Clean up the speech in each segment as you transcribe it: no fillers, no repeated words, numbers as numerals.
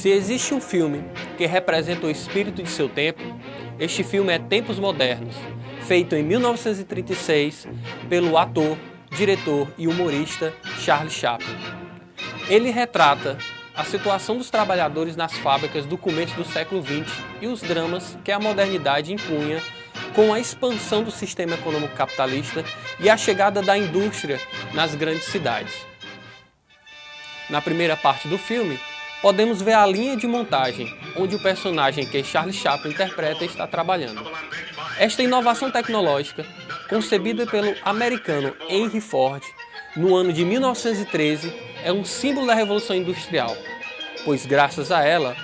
Se existe um filme que representa o espírito de seu tempo, este filme é Tempos Modernos, feito em 1936 pelo ator, diretor e humorista Charlie Chaplin. Ele retrata a situação dos trabalhadores nas fábricas do começo do século XX e os dramas que a modernidade impunha com a expansão do sistema econômico capitalista e a chegada da indústria nas grandes cidades. Na primeira parte do filme, podemos ver a linha de montagem, onde o personagem que Charlie Chaplin interpreta está trabalhando. Esta inovação tecnológica, concebida pelo americano Henry Ford no ano de 1913, é um símbolo da Revolução Industrial, pois graças a ela,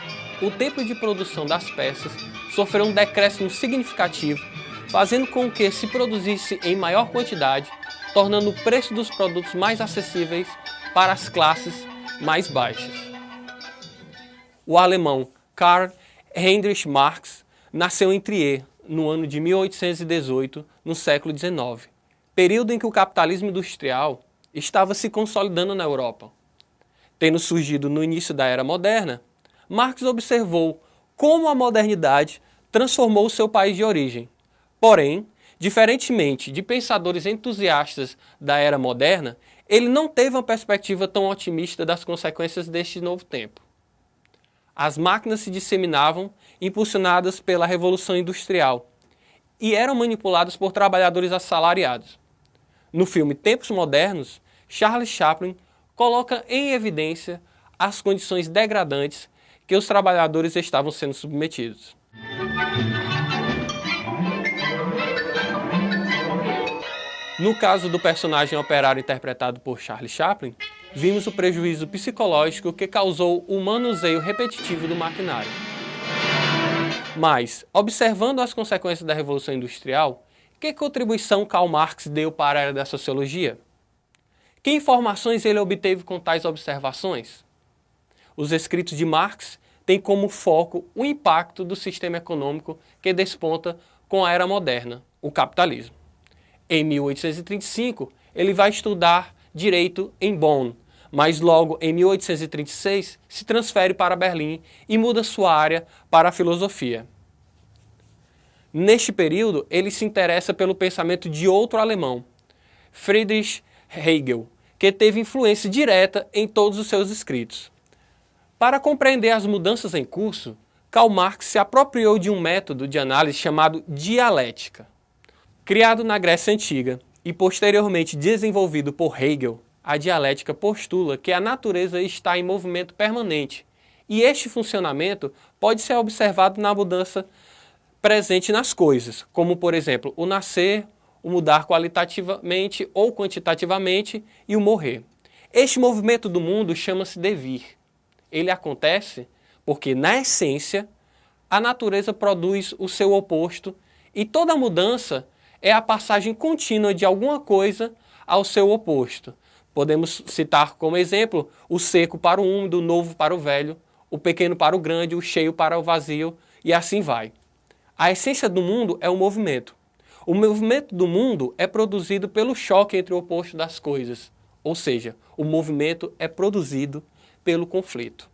o tempo de produção das peças sofreu um decréscimo significativo, fazendo com que se produzisse em maior quantidade, tornando o preço dos produtos mais acessíveis para as classes mais baixas. O alemão Karl Heinrich Marx nasceu em Trier, no ano de 1818, no século XIX, período em que o capitalismo industrial estava se consolidando na Europa. Tendo surgido no início da Era Moderna, Marx observou como a modernidade transformou seu país de origem. Porém, diferentemente de pensadores entusiastas da Era Moderna, ele não teve uma perspectiva tão otimista das consequências deste novo tempo. As máquinas se disseminavam, impulsionadas pela Revolução Industrial, e eram manipuladas por trabalhadores assalariados. No filme Tempos Modernos, Charlie Chaplin coloca em evidência as condições degradantes que os trabalhadores estavam sendo submetidos. No caso do personagem operário interpretado por Charlie Chaplin, vimos o prejuízo psicológico que causou o manuseio repetitivo do maquinário. Mas, observando as consequências da Revolução Industrial, que contribuição Karl Marx deu para a área da sociologia? Que informações ele obteve com tais observações? Os escritos de Marx têm como foco o impacto do sistema econômico que desponta com a era moderna, o capitalismo. Em 1835, ele vai estudar direito em Bonn, mas logo em 1836 se transfere para Berlim e muda sua área para a filosofia. Neste período, ele se interessa pelo pensamento de outro alemão, Friedrich Hegel, que teve influência direta em todos os seus escritos. Para compreender as mudanças em curso, Karl Marx se apropriou de um método de análise chamado dialética. Criado na Grécia Antiga e posteriormente desenvolvido por Hegel, a dialética postula que a natureza está em movimento permanente e este funcionamento pode ser observado na mudança presente nas coisas, como por exemplo o nascer, o mudar qualitativamente ou quantitativamente e o morrer. Este movimento do mundo chama-se devir. Ele acontece porque, na essência, a natureza produz o seu oposto e toda mudança é a passagem contínua de alguma coisa ao seu oposto. Podemos citar como exemplo o seco para o úmido, o novo para o velho, o pequeno para o grande, o cheio para o vazio e assim vai. A essência do mundo é o movimento. O movimento do mundo é produzido pelo choque entre o oposto das coisas, ou seja, o movimento é produzido pelo conflito.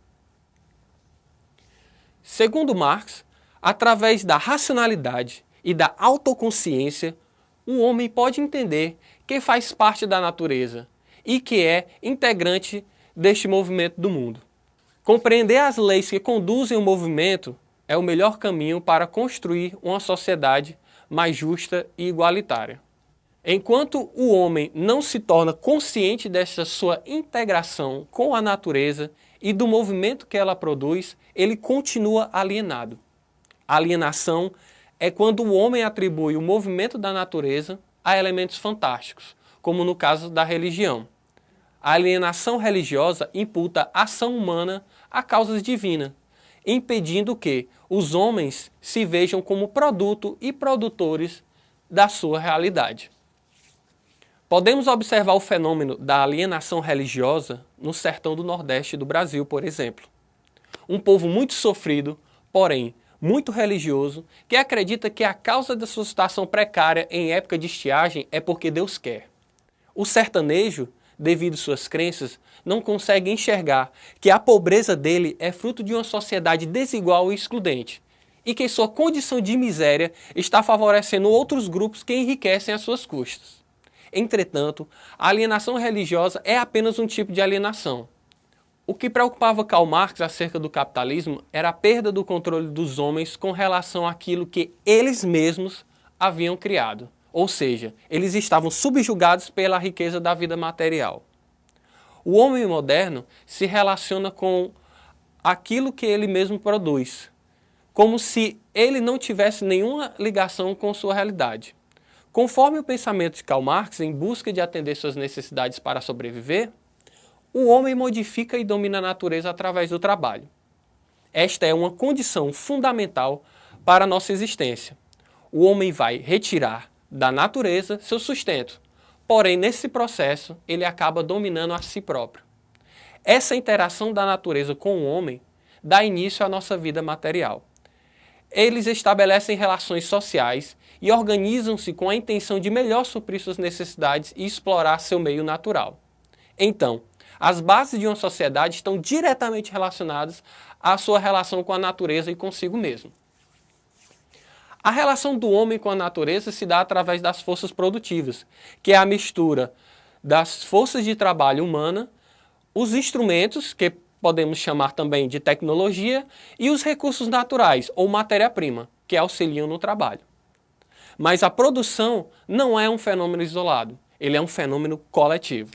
Segundo Marx, através da racionalidade e da autoconsciência, o homem pode entender que faz parte da natureza e que é integrante deste movimento do mundo. Compreender as leis que conduzem o movimento é o melhor caminho para construir uma sociedade mais justa e igualitária. Enquanto o homem não se torna consciente dessa sua integração com a natureza e do movimento que ela produz, ele continua alienado. A alienação é quando o homem atribui o movimento da natureza a elementos fantásticos, como no caso da religião. A alienação religiosa imputa ação humana a causas divinas, impedindo que os homens se vejam como produto e produtores da sua realidade. Podemos observar o fenômeno da alienação religiosa no sertão do Nordeste do Brasil, por exemplo. Um povo muito sofrido, porém muito religioso, que acredita que a causa da sua situação precária em época de estiagem é porque Deus quer. O sertanejo devido às suas crenças, não consegue enxergar que a pobreza dele é fruto de uma sociedade desigual e excludente, e que sua condição de miséria está favorecendo outros grupos que enriquecem às suas custas. Entretanto, a alienação religiosa é apenas um tipo de alienação. O que preocupava Karl Marx acerca do capitalismo era a perda do controle dos homens com relação àquilo que eles mesmos haviam criado. Ou seja, eles estavam subjugados pela riqueza da vida material. O homem moderno se relaciona com aquilo que ele mesmo produz, como se ele não tivesse nenhuma ligação com sua realidade. Conforme o pensamento de Karl Marx, em busca de atender suas necessidades para sobreviver, o homem modifica e domina a natureza através do trabalho. Esta é uma condição fundamental para a nossa existência. O homem vai retirar da natureza seu sustento, porém, nesse processo, ele acaba dominando a si próprio. Essa interação da natureza com o homem dá início à nossa vida material. Eles estabelecem relações sociais e organizam-se com a intenção de melhor suprir suas necessidades e explorar seu meio natural. Então, as bases de uma sociedade estão diretamente relacionadas à sua relação com a natureza e consigo mesmo. A relação do homem com a natureza se dá através das forças produtivas, que é a mistura das forças de trabalho humana, os instrumentos, que podemos chamar também de tecnologia, e os recursos naturais, ou matéria-prima, que auxiliam no trabalho. Mas a produção não é um fenômeno isolado, ele é um fenômeno coletivo.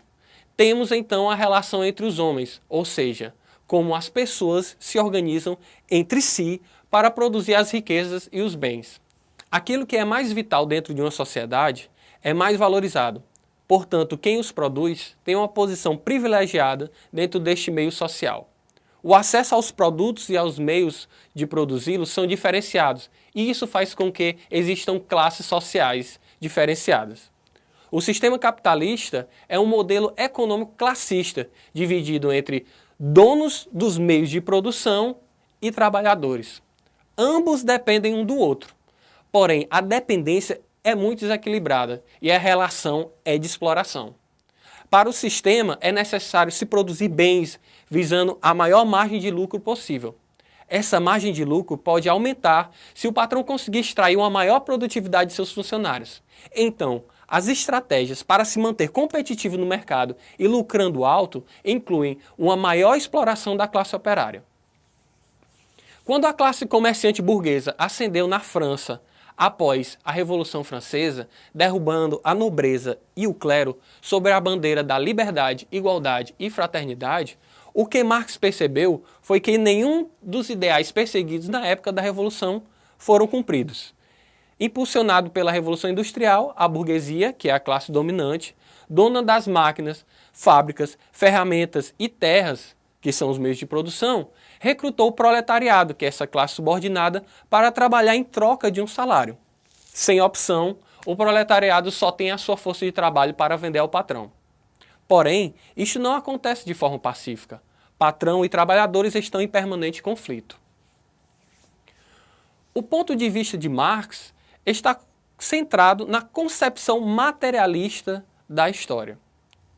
Temos então a relação entre os homens, ou seja, como as pessoas se organizam entre si para produzir as riquezas e os bens. Aquilo que é mais vital dentro de uma sociedade é mais valorizado. Portanto, quem os produz tem uma posição privilegiada dentro deste meio social. O acesso aos produtos e aos meios de produzi-los são diferenciados, e isso faz com que existam classes sociais diferenciadas. O sistema capitalista é um modelo econômico classista, dividido entre donos dos meios de produção e trabalhadores. Ambos dependem um do outro, porém a dependência é muito desequilibrada e a relação é de exploração. Para o sistema é necessário se produzir bens visando a maior margem de lucro possível. Essa margem de lucro pode aumentar se o patrão conseguir extrair uma maior produtividade de seus funcionários. Então, as estratégias para se manter competitivo no mercado e lucrando alto incluem uma maior exploração da classe operária. Quando a classe comerciante burguesa ascendeu na França após a Revolução Francesa, derrubando a nobreza e o clero sob a bandeira da liberdade, igualdade e fraternidade, o que Marx percebeu foi que nenhum dos ideais perseguidos na época da Revolução foram cumpridos. Impulsionado pela Revolução Industrial, a burguesia, que é a classe dominante, dona das máquinas, fábricas, ferramentas e terras, que são os meios de produção, recrutou o proletariado, que é essa classe subordinada, para trabalhar em troca de um salário. Sem opção, o proletariado só tem a sua força de trabalho para vender ao patrão. Porém, isto não acontece de forma pacífica. Patrão e trabalhadores estão em permanente conflito. O ponto de vista de Marx está centrado na concepção materialista da história.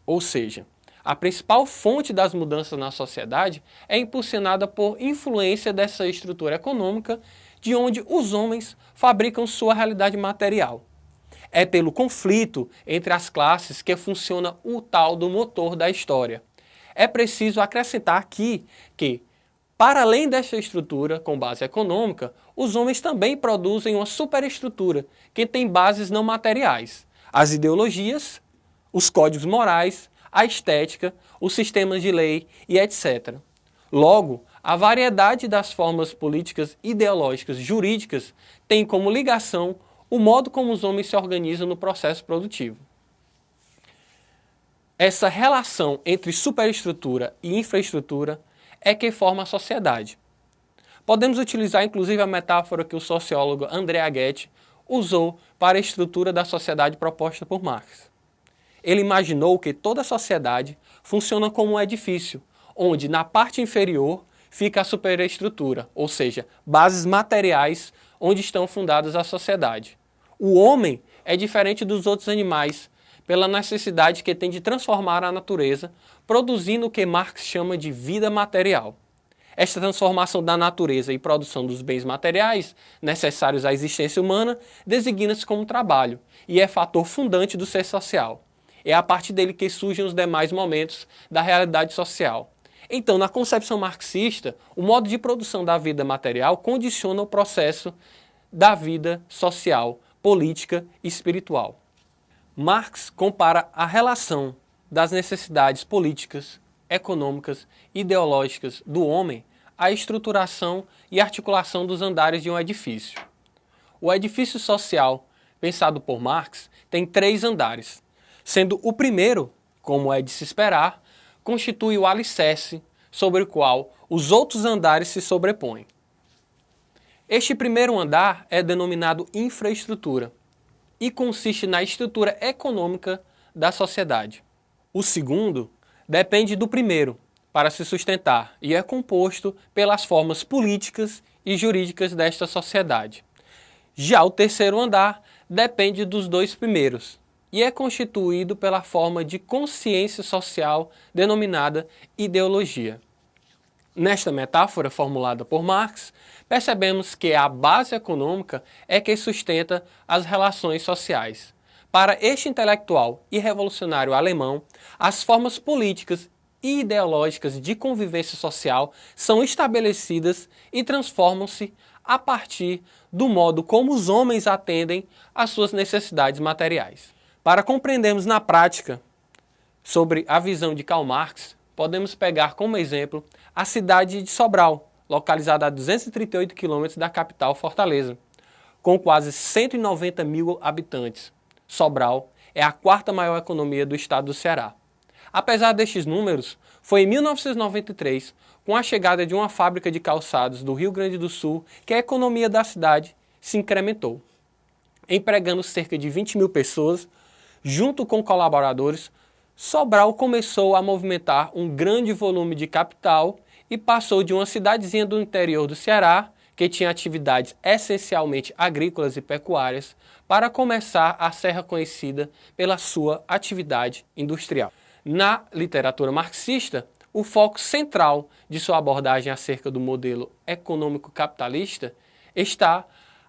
Ou seja, a principal fonte das mudanças na sociedade é impulsionada por influência dessa estrutura econômica de onde os homens fabricam sua realidade material. É pelo conflito entre as classes que funciona o tal do motor da história. É preciso acrescentar aqui que, para além dessa estrutura com base econômica, os homens também produzem uma superestrutura que tem bases não materiais: as ideologias, os códigos morais, a estética, os sistemas de lei e etc. Logo, a variedade das formas políticas, ideológicas, jurídicas tem como ligação o modo como os homens se organizam no processo produtivo. Essa relação entre superestrutura e infraestrutura é que forma a sociedade. Podemos utilizar inclusive a metáfora que o sociólogo André Aguet usou para a estrutura da sociedade proposta por Marx. Ele imaginou que toda a sociedade funciona como um edifício, onde na parte inferior fica a superestrutura, ou seja, bases materiais onde estão fundadas a sociedade. O homem é diferente dos outros animais pela necessidade que tem de transformar a natureza, produzindo o que Marx chama de vida material. Esta transformação da natureza e produção dos bens materiais necessários à existência humana designa-se como trabalho e é fator fundante do ser social. É a partir dele que surgem os demais momentos da realidade social. Então, na concepção marxista, o modo de produção da vida material condiciona o processo da vida social, política e espiritual. Marx compara a relação das necessidades políticas, econômicas e ideológicas do homem à estruturação e articulação dos andares de um edifício. O edifício social, pensado por Marx, tem 3 andares, sendo o primeiro, como é de se esperar, constitui o alicerce sobre o qual os outros andares se sobrepõem. Este primeiro andar é denominado infraestrutura e consiste na estrutura econômica da sociedade. O segundo depende do primeiro para se sustentar e é composto pelas formas políticas e jurídicas desta sociedade. Já o terceiro andar depende dos 2 primeiros e é constituído pela forma de consciência social denominada ideologia. Nesta metáfora formulada por Marx, percebemos que a base econômica é que sustenta as relações sociais. Para este intelectual e revolucionário alemão, as formas políticas e ideológicas de convivência social são estabelecidas e transformam-se a partir do modo como os homens atendem às suas necessidades materiais. Para compreendermos na prática sobre a visão de Karl Marx, podemos pegar como exemplo a cidade de Sobral, localizada a 238 quilômetros da capital Fortaleza, com quase 190 mil habitantes. Sobral é a 4ª maior economia do estado do Ceará. Apesar destes números, foi em 1993, com a chegada de uma fábrica de calçados do Rio Grande do Sul, que a economia da cidade se incrementou, empregando cerca de 20 mil pessoas, junto com colaboradores. Sobral começou a movimentar um grande volume de capital e passou de uma cidadezinha do interior do Ceará, que tinha atividades essencialmente agrícolas e pecuárias, para começar a ser reconhecida pela sua atividade industrial. Na literatura marxista, o foco central de sua abordagem acerca do modelo econômico capitalista está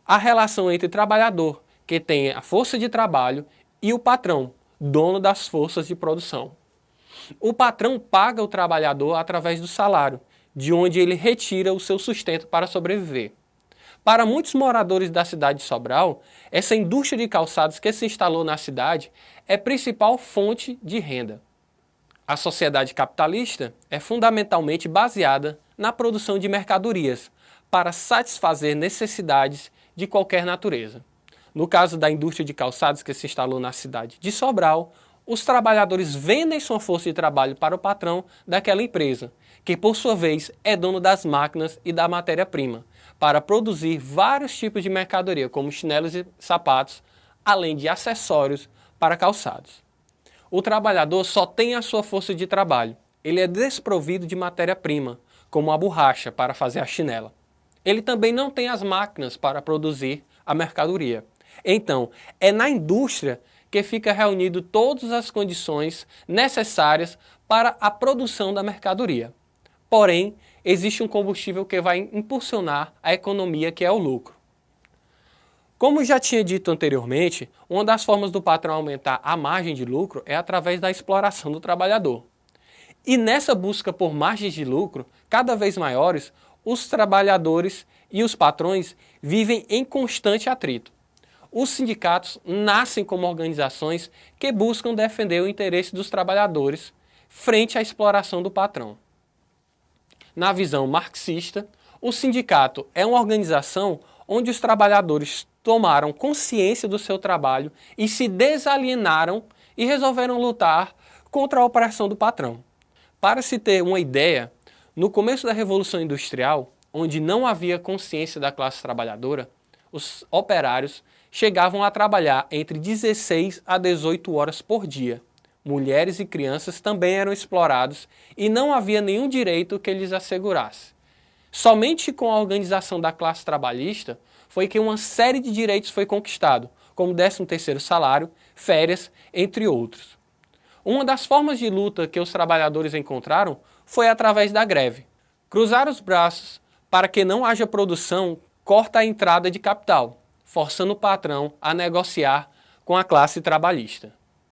a relação entre o trabalhador, que tem a força de trabalho, e o patrão, dono das forças de produção. O patrão paga o trabalhador através do salário, de onde ele retira o seu sustento para sobreviver. Para muitos moradores da cidade de Sobral, essa indústria de calçados que se instalou na cidade é a principal fonte de renda. A sociedade capitalista é fundamentalmente baseada na produção de mercadorias para satisfazer necessidades de qualquer natureza. No caso da indústria de calçados que se instalou na cidade de Sobral, os trabalhadores vendem sua força de trabalho para o patrão daquela empresa, que por sua vez é dono das máquinas e da matéria-prima, para produzir vários tipos de mercadoria, como chinelos e sapatos, além de acessórios para calçados. O trabalhador só tem a sua força de trabalho. Ele é desprovido de matéria-prima, como a borracha para fazer a chinela. Ele também não tem as máquinas para produzir a mercadoria. Então, é na indústria que fica reunido todas as condições necessárias para a produção da mercadoria. Porém, existe um combustível que vai impulsionar a economia, que é o lucro. Como já tinha dito anteriormente, uma das formas do patrão aumentar a margem de lucro é através da exploração do trabalhador. E nessa busca por margens de lucro cada vez maiores, os trabalhadores e os patrões vivem em constante atrito. Os sindicatos nascem como organizações que buscam defender o interesse dos trabalhadores frente à exploração do patrão. Na visão marxista, o sindicato é uma organização onde os trabalhadores tomaram consciência do seu trabalho e se desalienaram e resolveram lutar contra a opressão do patrão. Para se ter uma ideia, no começo da Revolução Industrial, onde não havia consciência da classe trabalhadora, os operários chegavam a trabalhar entre 16 a 18 horas por dia. Mulheres e crianças também eram explorados e não havia nenhum direito que lhes assegurasse. Somente com a organização da classe trabalhista foi que uma série de direitos foi conquistado, como 13º salário, férias, entre outros. Uma das formas de luta que os trabalhadores encontraram foi através da greve. Cruzar os braços para que não haja produção corta a entrada de capital, forçando o patrão a negociar com a classe trabalhista.